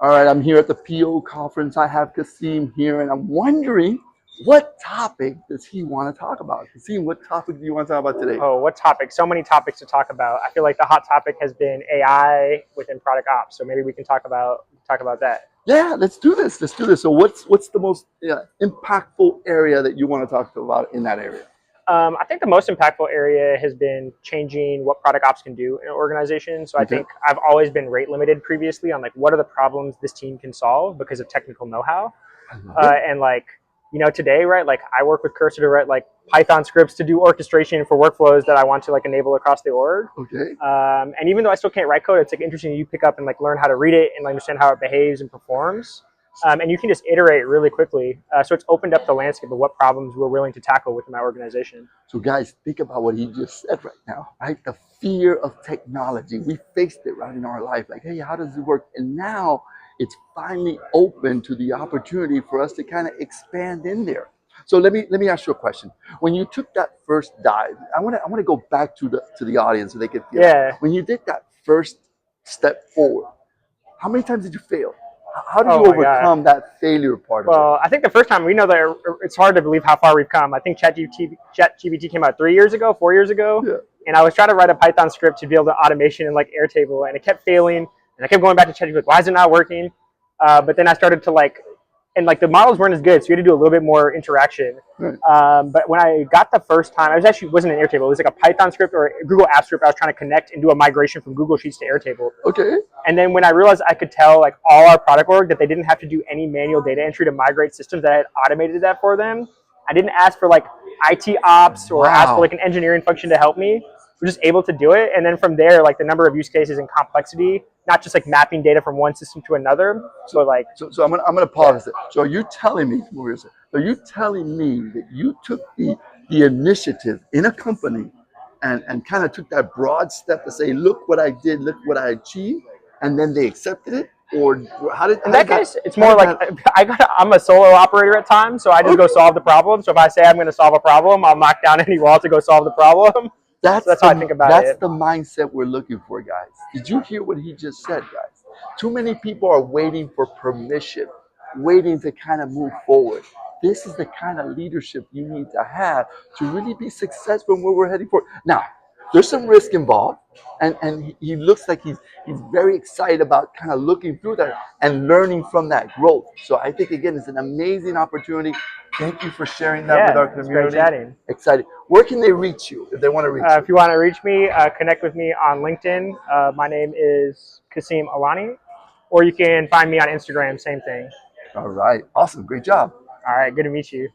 All right, I'm here at the PO conference. I have Kassim here, and I'm wondering what topic does he want to talk about? Kassim, what topic do you want to talk about today? Oh, what topic? So many topics to talk about. I feel like the hot topic has been AI within product ops. So maybe we can talk about that. Yeah, let's do this. Let's do this. So, what's the most impactful area that you want to talk about in that area? I think the most impactful area has been changing what product ops can do in an organization. So I Okay. think I've always been rate limited previously on like what are the problems this team can solve because of technical know-how. I love it. And like today, right, like I work with Cursor to write like Python scripts to do orchestration for workflows that I want to like enable across the org. Okay. And even though I still can't write code, it's like interesting you pick up and like learn how to read it and understand how it behaves and performs. And you can just iterate really quickly. So it's opened up the landscape of what problems we're willing to tackle within my organization. So, guys, think about what he just said right now, right? The fear of technology. We faced it right in our life. Like, hey, how does it work? And now it's finally open to the opportunity for us to kind of expand in there. So let me ask you a question. When you took that first dive, I want to go back to the audience so they can feel it. Yeah. When you did that first step forward, how many times did you fail? How did you Oh my God. overcome that failure part of it? Well, I think the first time we know that it's hard to believe how far we've come. I think ChatGPT came out 3 years ago, 4 years ago, Yeah. and I was trying to write a Python script to be able to automation in like Airtable, and it kept failing, and I kept going back to ChatGPT, like, why is it not working? But then I started to like, and like the models weren't as good, so you had to do a little bit more interaction. Right. But when I got the first time, I was actually wasn't an Airtable. It was like a Python script or a Google Apps script. I was trying to connect and do a migration from Google Sheets to Airtable. Okay. And then when I realized I could tell like all our product org that they didn't have to do any manual data entry to migrate systems, that I had automated that for them. I didn't ask for like IT ops or ask for Wow. like an engineering function to help me. We're just able to do it. And then from there, like the number of use cases and complexity, not just like mapping data from one system to another. So like, So I'm gonna pause it. So are you telling me, are you telling me that you took the initiative in a company and kind of took that broad step to say, look what I did, look what I achieved, and then they accepted it? Or in how did that that case, it's how more did like that I'm a solo operator at times, so I just go okay. solve the problem. So if I say I'm going to solve a problem, I'll knock down any wall to go solve the problem. So that's how I think about That's it. the mindset we're looking for, guys. Did you hear what he just said, guys? Too many people are waiting for permission, waiting to kind of move forward. This is the kind of leadership you need to have to really be successful where we're heading for. Now, there's some risk involved, and he looks like he's very excited about kind of looking through that and learning from that growth. So I think again, it's an amazing opportunity. Thank you for sharing that with Yeah, our it's great community. chatting. Excited. Where can they reach you if they want to reach you? If you want to reach me, connect with me on LinkedIn. My name is Kassim Alani, or you can find me on Instagram. Same thing. All right. Awesome. Great job. All right, good to meet you.